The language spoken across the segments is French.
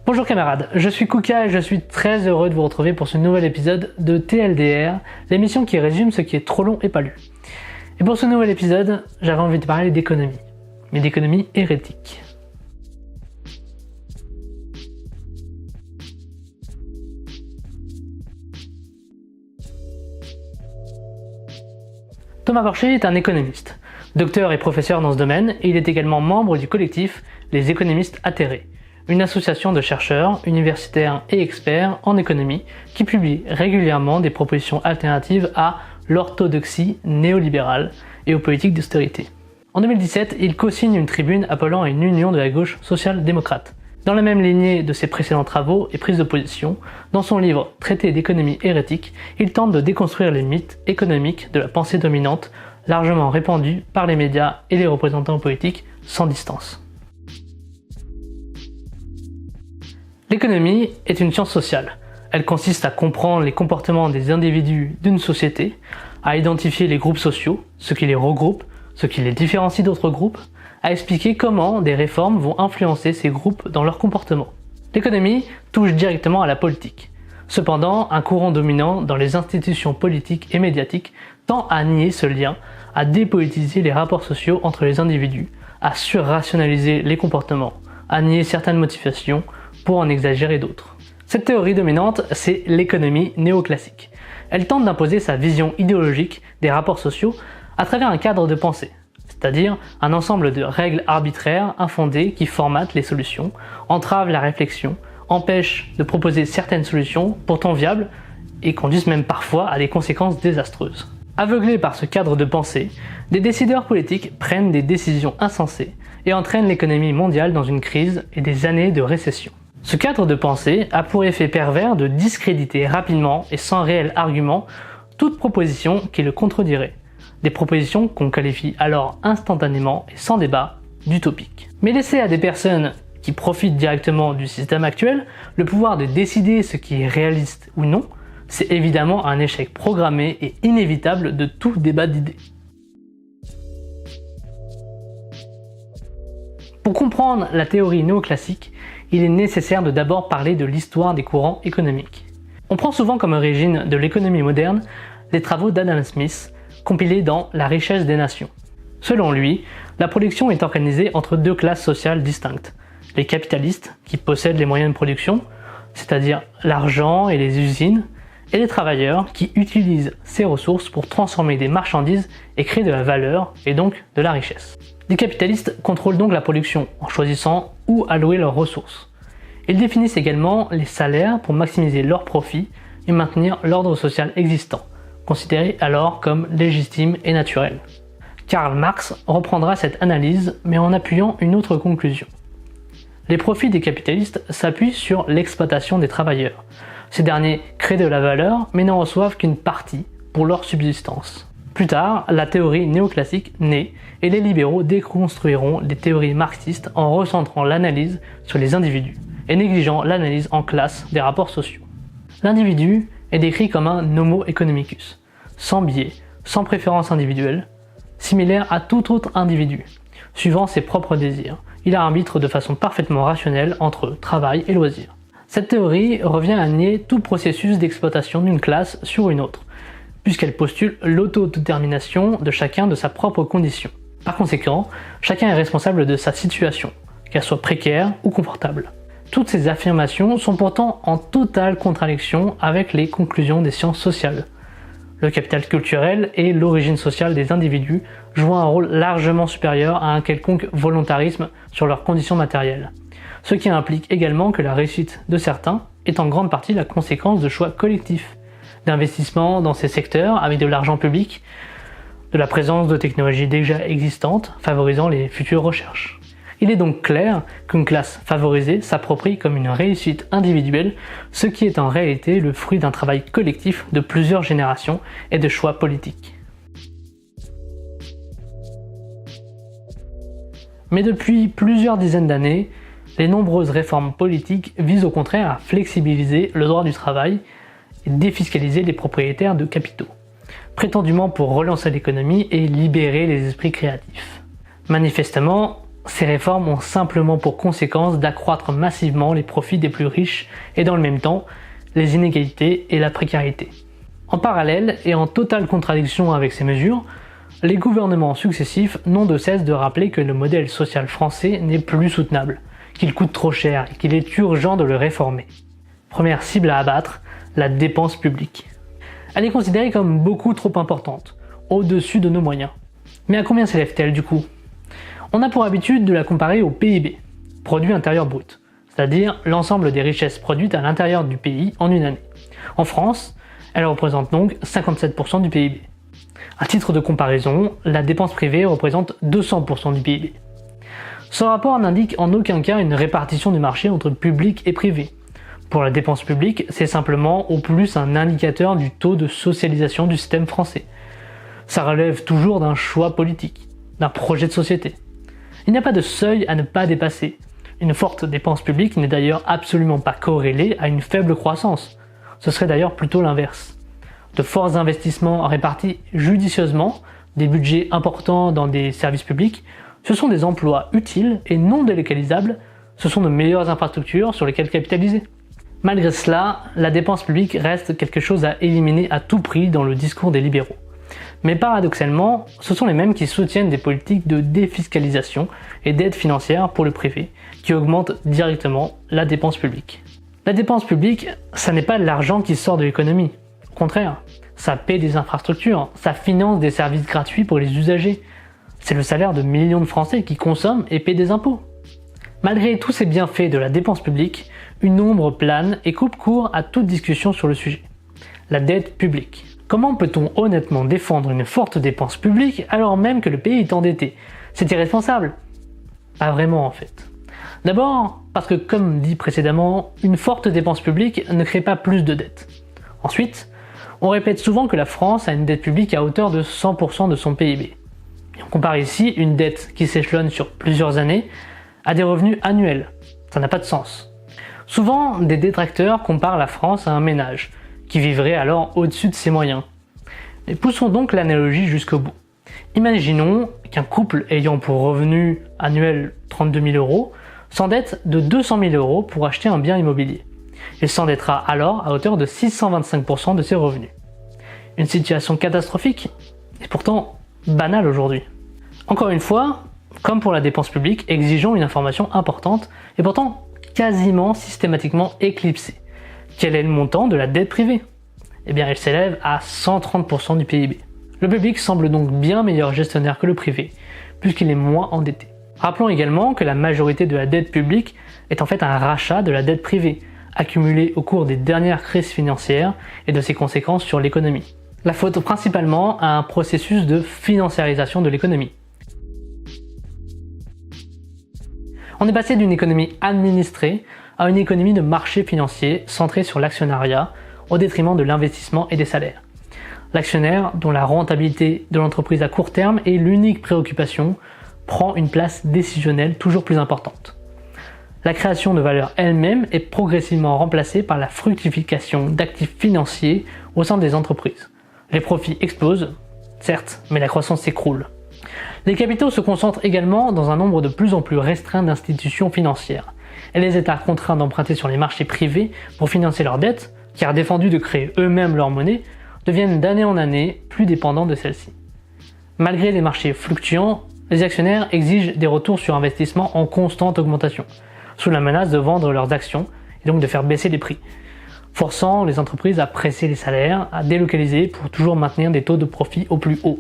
Bonjour camarades, je suis Kuka et je suis très heureux de vous retrouver pour ce nouvel épisode de TLDR, l'émission qui résume ce qui est trop long et pas lu. Et pour ce nouvel épisode, j'avais envie de parler d'économie, mais d'économie hérétique. Thomas Porcher est un économiste, docteur et professeur dans ce domaine, et il est également membre du collectif Les économistes atterrés, une association de chercheurs, universitaires et experts en économie qui publie régulièrement des propositions alternatives à l'orthodoxie néolibérale et aux politiques d'austérité. En 2017, il co-signe une tribune appelant à une union de la gauche social-démocrate. Dans la même lignée de ses précédents travaux et prises de position, dans son livre Traité d'économie hérétique, il tente de déconstruire les mythes économiques de la pensée dominante, largement répandue par les médias et les représentants politiques sans distance. L'économie est une science sociale. Elle consiste à comprendre les comportements des individus d'une société, à identifier les groupes sociaux, ce qui les regroupe, ce qui les différencie d'autres groupes, à expliquer comment des réformes vont influencer ces groupes dans leur comportement. L'économie touche directement à la politique. Cependant, un courant dominant dans les institutions politiques et médiatiques tend à nier ce lien, à dépolitiser les rapports sociaux entre les individus, à surrationaliser les comportements, à nier certaines motivations pour en exagérer d'autres. Cette théorie dominante, c'est l'économie néoclassique. Elle tente d'imposer sa vision idéologique des rapports sociaux à travers un cadre de pensée, c'est-à-dire un ensemble de règles arbitraires infondées qui formatent les solutions, entravent la réflexion, empêchent de proposer certaines solutions pourtant viables et conduisent même parfois à des conséquences désastreuses. Aveuglés par ce cadre de pensée, des décideurs politiques prennent des décisions insensées et entraînent l'économie mondiale dans une crise et des années de récession. Ce cadre de pensée a pour effet pervers de discréditer rapidement et sans réel argument toute proposition qui le contredirait. Des propositions qu'on qualifie alors instantanément et sans débat d'utopiques. Mais laisser à des personnes qui profitent directement du système actuel le pouvoir de décider ce qui est réaliste ou non, c'est évidemment un échec programmé et inévitable de tout débat d'idées. Pour comprendre la théorie néoclassique, il est nécessaire de d'abord parler de l'histoire des courants économiques. On prend souvent comme origine de l'économie moderne les travaux d'Adam Smith, compilés dans La richesse des nations. Selon lui, la production est organisée entre deux classes sociales distinctes. Les capitalistes, qui possèdent les moyens de production, c'est-à-dire l'argent et les usines, et les travailleurs, qui utilisent ces ressources pour transformer des marchandises et créer de la valeur, et donc de la richesse. Les capitalistes contrôlent donc la production en choisissant où allouer leurs ressources. Ils définissent également les salaires pour maximiser leurs profits et maintenir l'ordre social existant, considéré alors comme légitime et naturel. Karl Marx reprendra cette analyse, mais en appuyant une autre conclusion. Les profits des capitalistes s'appuient sur l'exploitation des travailleurs. Ces derniers créent de la valeur, mais n'en reçoivent qu'une partie pour leur subsistance. Plus tard, la théorie néoclassique naît et les libéraux déconstruiront les théories marxistes en recentrant l'analyse sur les individus et négligeant l'analyse en classe des rapports sociaux. L'individu est décrit comme un homo economicus, sans biais, sans préférence individuelle, similaire à tout autre individu, suivant ses propres désirs. Il arbitre de façon parfaitement rationnelle entre travail et loisir. Cette théorie revient à nier tout processus d'exploitation d'une classe sur une autre, puisqu'elle postule l'autodétermination de chacun de sa propre condition. Par conséquent, chacun est responsable de sa situation, qu'elle soit précaire ou confortable. Toutes ces affirmations sont pourtant en totale contradiction avec les conclusions des sciences sociales. Le capital culturel et l'origine sociale des individus jouent un rôle largement supérieur à un quelconque volontarisme sur leurs conditions matérielles, ce qui implique également que la réussite de certains est en grande partie la conséquence de choix collectifs, d'investissement dans ces secteurs avec de l'argent public, de la présence de technologies déjà existantes favorisant les futures recherches. Il est donc clair qu'une classe favorisée s'approprie comme une réussite individuelle, ce qui est en réalité le fruit d'un travail collectif de plusieurs générations et de choix politiques. Mais depuis plusieurs dizaines d'années, les nombreuses réformes politiques visent au contraire à flexibiliser le droit du travail et défiscaliser les propriétaires de capitaux, prétendument pour relancer l'économie et libérer les esprits créatifs. Manifestement, ces réformes ont simplement pour conséquence d'accroître massivement les profits des plus riches et dans le même temps, les inégalités et la précarité. En parallèle, et en totale contradiction avec ces mesures, les gouvernements successifs n'ont de cesse de rappeler que le modèle social français n'est plus soutenable, qu'il coûte trop cher et qu'il est urgent de le réformer. Première cible à abattre, la dépense publique. Elle est considérée comme beaucoup trop importante, au-dessus de nos moyens. Mais à combien s'élève-t-elle du coup ? On a pour habitude de la comparer au PIB, produit intérieur brut, c'est-à-dire l'ensemble des richesses produites à l'intérieur du pays en une année. En France, elle représente donc 57% du PIB. À titre de comparaison, la dépense privée représente 200% du PIB. Ce rapport n'indique en aucun cas une répartition du marché entre public et privé. Pour la dépense publique, c'est simplement au plus un indicateur du taux de socialisation du système français. Ça relève toujours d'un choix politique, d'un projet de société. Il n'y a pas de seuil à ne pas dépasser. Une forte dépense publique n'est d'ailleurs absolument pas corrélée à une faible croissance. Ce serait d'ailleurs plutôt l'inverse. De forts investissements répartis judicieusement, des budgets importants dans des services publics, ce sont des emplois utiles et non délocalisables, ce sont de meilleures infrastructures sur lesquelles capitaliser. Malgré cela, la dépense publique reste quelque chose à éliminer à tout prix dans le discours des libéraux. Mais paradoxalement, ce sont les mêmes qui soutiennent des politiques de défiscalisation et d'aide financière pour le privé, qui augmentent directement la dépense publique. La dépense publique, ça n'est pas de l'argent qui sort de l'économie. Au contraire, ça paie des infrastructures, ça finance des services gratuits pour les usagers. C'est le salaire de millions de Français qui consomment et paient des impôts. Malgré tous ces bienfaits de la dépense publique, une ombre plane et coupe court à toute discussion sur le sujet. La dette publique. Comment peut-on honnêtement défendre une forte dépense publique alors même que le pays est endetté ? C'est irresponsable. Pas vraiment en fait. D'abord, parce que comme dit précédemment, une forte dépense publique ne crée pas plus de dettes. Ensuite, on répète souvent que la France a une dette publique à hauteur de 100% de son PIB. Et on compare ici une dette qui s'échelonne sur plusieurs années à des revenus annuels. Ça n'a pas de sens. Souvent, des détracteurs comparent la France à un ménage, qui vivrait alors au-dessus de ses moyens. Mais poussons donc l'analogie jusqu'au bout. Imaginons qu'un couple ayant pour revenu annuel 32 000 euros s'endette de 200 000 euros pour acheter un bien immobilier. Il s'endettera alors à hauteur de 625% de ses revenus. Une situation catastrophique, et pourtant banale aujourd'hui. Encore une fois, comme pour la dépense publique, exigeons une information importante, et pourtant quasiment systématiquement éclipsée. Quel est le montant de la dette privée ? Eh bien, elle s'élève à 130% du PIB. Le public semble donc bien meilleur gestionnaire que le privé, puisqu'il est moins endetté. Rappelons également que la majorité de la dette publique est en fait un rachat de la dette privée, accumulée au cours des dernières crises financières et de ses conséquences sur l'économie. La faute principalement à un processus de financiarisation de l'économie. On est passé d'une économie administrée à une économie de marché financier centrée sur l'actionnariat au détriment de l'investissement et des salaires. L'actionnaire, dont la rentabilité de l'entreprise à court terme est l'unique préoccupation, prend une place décisionnelle toujours plus importante. La création de valeur elle-même est progressivement remplacée par la fructification d'actifs financiers au sein des entreprises. Les profits explosent, certes, mais la croissance s'écroule. Les capitaux se concentrent également dans un nombre de plus en plus restreint d'institutions financières, et les États contraints d'emprunter sur les marchés privés pour financer leurs dettes, car défendus de créer eux-mêmes leur monnaie, deviennent d'année en année plus dépendants de celle-ci. Malgré les marchés fluctuants, les actionnaires exigent des retours sur investissement en constante augmentation, sous la menace de vendre leurs actions et donc de faire baisser les prix, forçant les entreprises à presser les salaires, à délocaliser pour toujours maintenir des taux de profit au plus haut.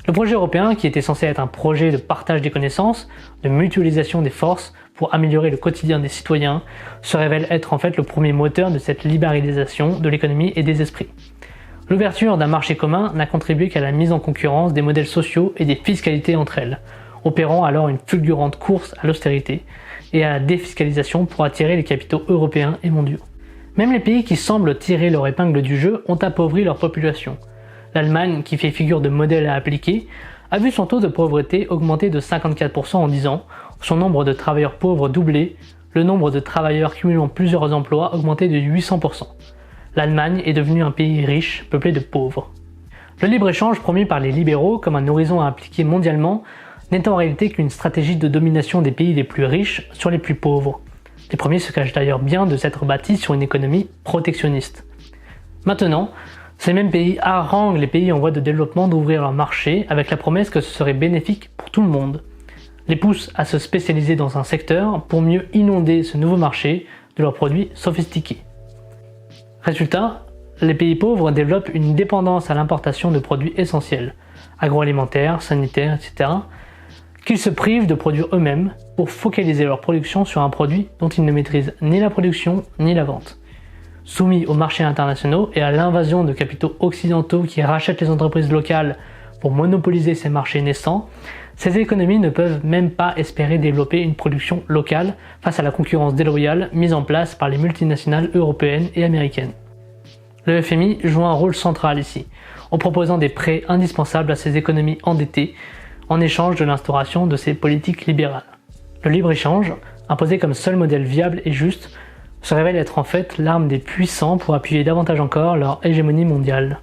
Le projet européen, qui était censé être un projet de partage des connaissances, de mutualisation des forces pour améliorer le quotidien des citoyens, se révèle être en fait le premier moteur de cette libéralisation de l'économie et des esprits. L'ouverture d'un marché commun n'a contribué qu'à la mise en concurrence des modèles sociaux et des fiscalités entre elles, opérant alors une fulgurante course à l'austérité et à la défiscalisation pour attirer les capitaux européens et mondiaux. Même les pays qui semblent tirer leur épingle du jeu ont appauvri leur population. L'Allemagne, qui fait figure de modèle à appliquer, a vu son taux de pauvreté augmenter de 54% en 10 ans, son nombre de travailleurs pauvres doubler, le nombre de travailleurs cumulant plusieurs emplois augmenter de 800%. L'Allemagne est devenue un pays riche, peuplé de pauvres. Le libre-échange promu par les libéraux comme un horizon à appliquer mondialement n'est en réalité qu'une stratégie de domination des pays les plus riches sur les plus pauvres. Les premiers se cachent d'ailleurs bien de s'être bâtis sur une économie protectionniste. Maintenant, ces mêmes pays haranguent les pays en voie de développement d'ouvrir leur marché avec la promesse que ce serait bénéfique pour tout le monde. Les poussent à se spécialiser dans un secteur pour mieux inonder ce nouveau marché de leurs produits sophistiqués. Résultat, les pays pauvres développent une dépendance à l'importation de produits essentiels, agroalimentaires, sanitaires, etc., qu'ils se privent de produire eux-mêmes pour focaliser leur production sur un produit dont ils ne maîtrisent ni la production ni la vente. Soumis aux marchés internationaux et à l'invasion de capitaux occidentaux qui rachètent les entreprises locales pour monopoliser ces marchés naissants, ces économies ne peuvent même pas espérer développer une production locale face à la concurrence déloyale mise en place par les multinationales européennes et américaines. Le FMI joue un rôle central ici, en proposant des prêts indispensables à ces économies endettées en échange de l'instauration de ces politiques libérales. Le libre-échange, imposé comme seul modèle viable et juste, se révèle être en fait l'arme des puissants pour appuyer davantage encore leur hégémonie mondiale.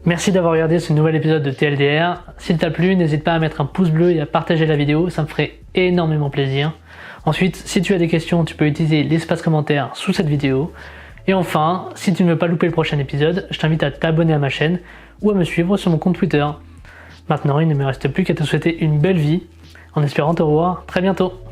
Merci d'avoir regardé ce nouvel épisode de TLDR. S'il t'a plu, n'hésite pas à mettre un pouce bleu et à partager la vidéo, ça me ferait énormément plaisir. Ensuite, si tu as des questions, tu peux utiliser l'espace commentaire sous cette vidéo. Et enfin, si tu ne veux pas louper le prochain épisode, je t'invite à t'abonner à ma chaîne ou à me suivre sur mon compte Twitter. Maintenant, il ne me reste plus qu'à te souhaiter une belle vie, en espérant te revoir très bientôt.